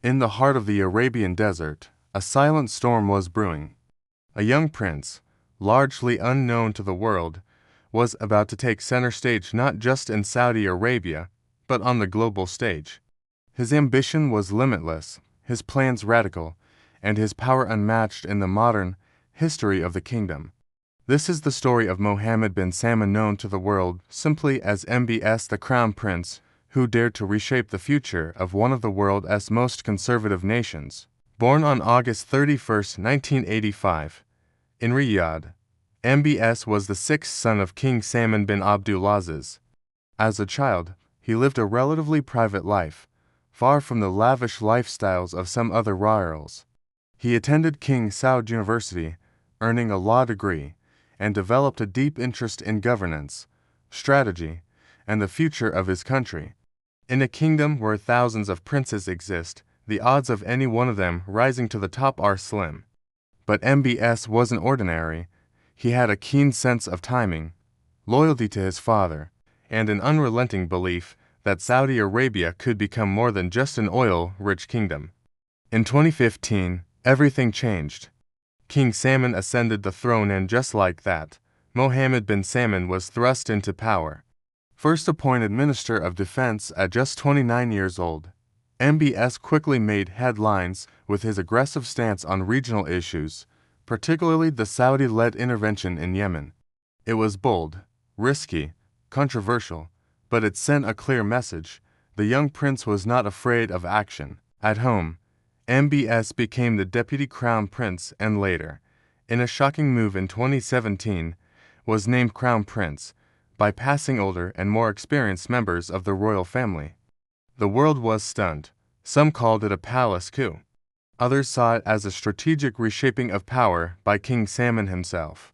In the heart of the Arabian desert, a silent storm was brewing. A young prince, largely unknown to the world, was about to take center stage not just in Saudi Arabia, but on the global stage. His ambition was limitless, his plans radical, and his power unmatched in the modern history of the kingdom. This is the story of Mohammed bin Salman, known to the world simply as MBS, the Crown Prince, who dared to reshape the future of one of the world's most conservative nations. Born on August 31, 1985, in Riyadh, MBS was the sixth son of King Salman bin Abdulaziz. As a child, he lived a relatively private life, far from the lavish lifestyles of some other royals. He attended King Saud University, earning a law degree, and developed a deep interest in governance, strategy, and the future of his country. In a kingdom where thousands of princes exist, the odds of any one of them rising to the top are slim. But MBS wasn't ordinary. He had a keen sense of timing, loyalty to his father, and an unrelenting belief that Saudi Arabia could become more than just an oil-rich kingdom. In 2015, everything changed. King Salman ascended the throne, and just like that, Mohammed bin Salman was thrust into power. First appointed Minister of Defense at just 29 years old, MBS quickly made headlines with his aggressive stance on regional issues, particularly the Saudi-led intervention in Yemen. It was bold, risky, controversial, but it sent a clear message. The young prince was not afraid of action. At home, MBS became the deputy crown prince and later, in a shocking move in 2017, was named crown prince, bypassing older and more experienced members of the royal family. The world was stunned. Some called it a palace coup. Others saw it as a strategic reshaping of power by King Salman himself.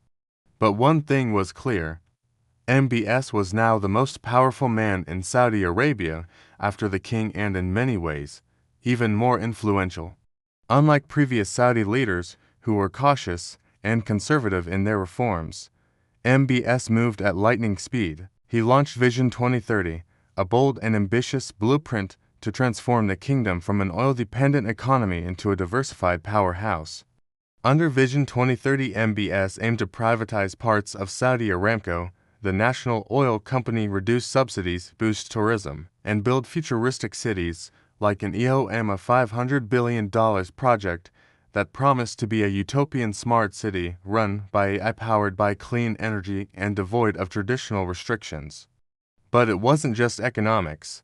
But one thing was clear. MBS was now the most powerful man in Saudi Arabia after the king, and in many ways, even more influential. Unlike previous Saudi leaders who were cautious and conservative in their reforms, MBS moved at lightning speed. He launched Vision 2030, a bold and ambitious blueprint to transform the kingdom from an oil-dependent economy into a diversified powerhouse. Under Vision 2030, MBS aimed to privatize parts of Saudi Aramco, the national oil company, reduce subsidies, boost tourism, and build futuristic cities like an NEOM, a $500 billion project that promised to be a utopian smart city run by AI, powered by clean energy and devoid of traditional restrictions. But it wasn't just economics.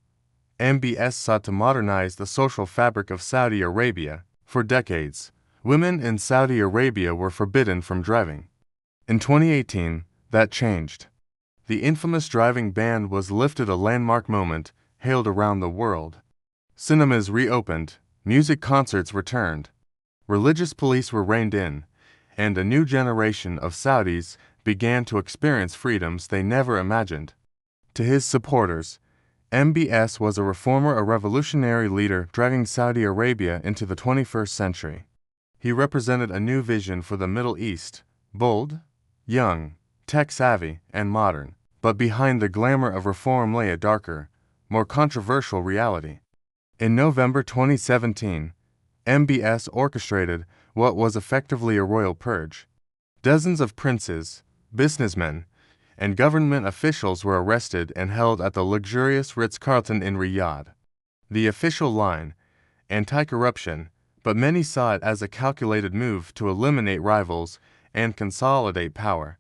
MBS sought to modernize the social fabric of Saudi Arabia. For decades, women in Saudi Arabia were forbidden from driving. In 2018, that changed. The infamous driving ban was lifted, a landmark moment hailed around the world. Cinemas reopened, music concerts returned, religious police were reined in, and a new generation of Saudis began to experience freedoms they never imagined. To his supporters, MBS was a reformer, a revolutionary leader dragging Saudi Arabia into the 21st century. He represented a new vision for the Middle East, bold, young, tech-savvy, and modern. But behind the glamour of reform lay a darker, more controversial reality. In November 2017, MBS orchestrated what was effectively a royal purge. Dozens of princes, businessmen, and government officials were arrested and held at the luxurious Ritz-Carlton in Riyadh. The official line, anti-corruption, but many saw it as a calculated move to eliminate rivals and consolidate power.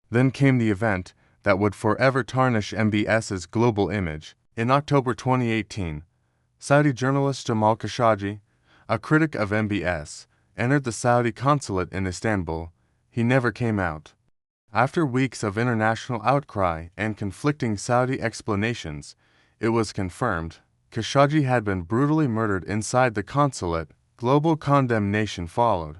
Then came the event that would forever tarnish MBS's global image. In October 2018, Saudi journalist Jamal Khashoggi, a critic of MBS, entered the Saudi consulate in Istanbul. He never came out. After weeks of international outcry and conflicting Saudi explanations, it was confirmed Khashoggi had been brutally murdered inside the consulate. Global condemnation followed.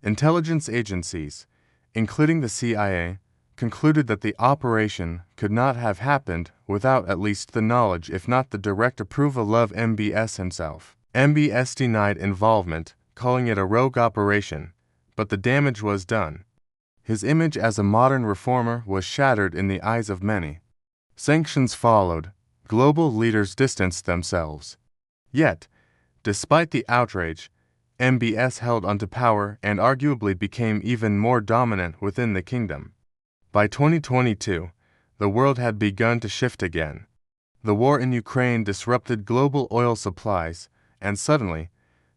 Intelligence agencies, including the CIA, concluded that the operation could not have happened without at least the knowledge, if not the direct approval, of MBS himself. MBS denied involvement, calling it a rogue operation, but the damage was done. His image as a modern reformer was shattered in the eyes of many. Sanctions followed. Global leaders distanced themselves. Yet, Despite the outrage, MBS held onto power and arguably became even more dominant within the kingdom. By 2022, the world had begun to shift again. The war in Ukraine disrupted global oil supplies, and suddenly,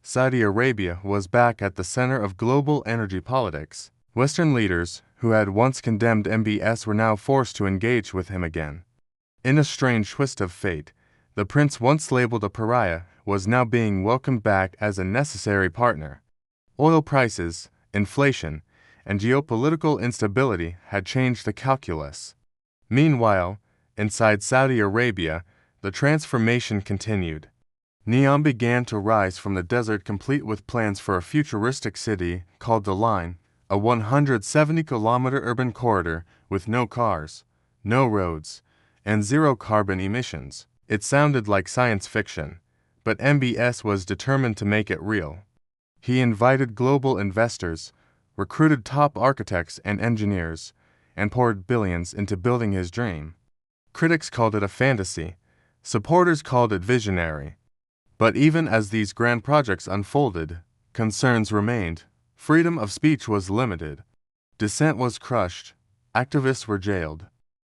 Saudi Arabia was back at the center of global energy politics. Western leaders, who had once condemned MBS, were now forced to engage with him again. In a strange twist of fate, the prince once labeled a pariah was now being welcomed back as a necessary partner. Oil prices, inflation, and geopolitical instability had changed the calculus. Meanwhile, inside Saudi Arabia, the transformation continued. NEOM began to rise from the desert, complete with plans for a futuristic city called the Line, a 170-kilometer urban corridor with no cars, no roads, and zero carbon emissions. It sounded like science fiction, but MBS was determined to make it real. He invited global investors, recruited top architects and engineers, and poured billions into building his dream. Critics called it a fantasy, supporters called it visionary. But even as these grand projects unfolded, concerns remained. Freedom of speech was limited. Dissent was crushed. Activists were jailed.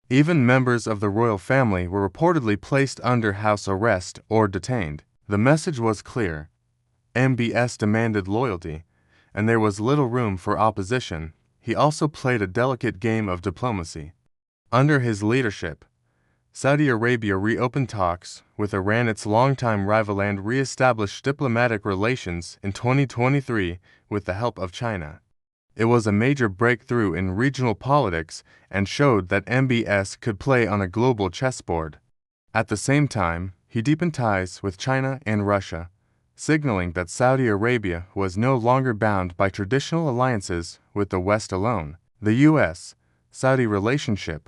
Even members of the royal family were reportedly placed under house arrest or detained. The message was clear. MBS demanded loyalty, and there was little room for opposition. He also played a delicate game of diplomacy. Under his leadership, Saudi Arabia reopened talks with Iran, its longtime rival, and re-established diplomatic relations in 2023 with the help of China. It was a major breakthrough in regional politics and showed that MBS could play on a global chessboard. At the same time, he deepened ties with China and Russia, signaling that Saudi Arabia was no longer bound by traditional alliances with the West alone. The U.S.-Saudi relationship,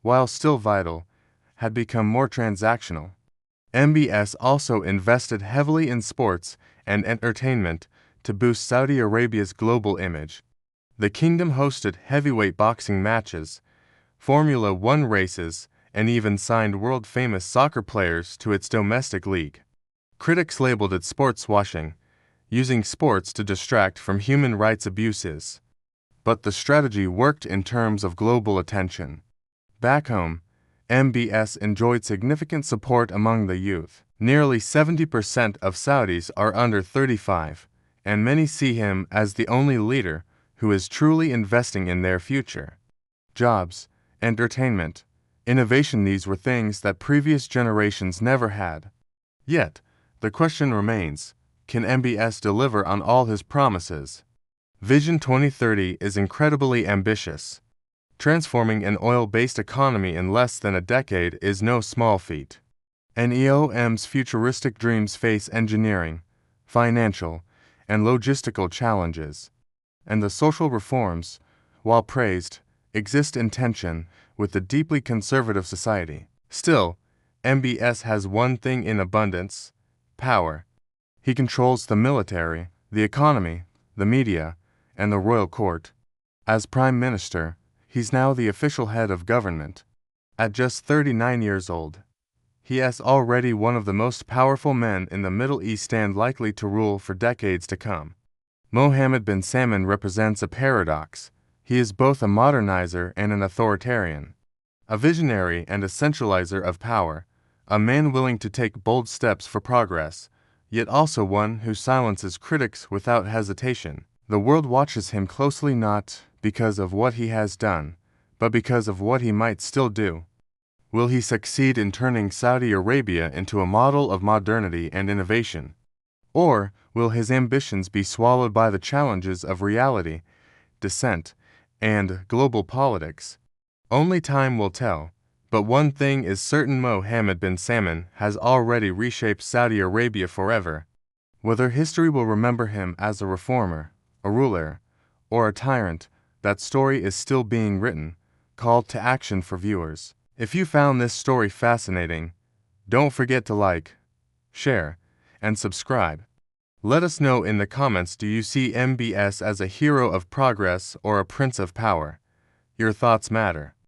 while still vital, had become more transactional. MBS also invested heavily in sports and entertainment to boost Saudi Arabia's global image. The kingdom hosted heavyweight boxing matches, Formula One races, and even signed world-famous soccer players to its domestic league. Critics labeled it sports washing, using sports to distract from human rights abuses. But the strategy worked in terms of global attention. Back home, MBS enjoyed significant support among the youth. Nearly 70% of Saudis are under 35, and many see him as the only leader who is truly investing in their future. Jobs, entertainment, innovation, these were things that previous generations never had. Yet, the question remains, can MBS deliver on all his promises? Vision 2030 is incredibly ambitious. Transforming an oil-based economy in less than a decade is no small feat. NEOM's futuristic dreams face engineering, financial, and logistical challenges. And the social reforms, while praised, exist in tension with the deeply conservative society. Still, MBS has one thing in abundance: power. He controls the military, the economy, the media, and the royal court. As Prime Minister, he's now the official head of government. At just 39 years old, he is already one of the most powerful men in the Middle East and likely to rule for decades to come. Mohammed bin Salman represents a paradox. He is both a modernizer and an authoritarian, a visionary and a centralizer of power, a man willing to take bold steps for progress, yet also one who silences critics without hesitation. The world watches him closely, not because of what he has done, but because of what he might still do. Will he succeed in turning Saudi Arabia into a model of modernity and innovation? Or will his ambitions be swallowed by the challenges of reality, dissent, and global politics? Only time will tell, but one thing is certain: Mohammed bin Salman has already reshaped Saudi Arabia forever. Whether history will remember him as a reformer, a ruler, or a tyrant, that story is still being written. Call to action for viewers. If you found this story fascinating, don't forget to like, share, and subscribe. Let us know in the comments, do you see MBS as a hero of progress or a prince of power? Your thoughts matter.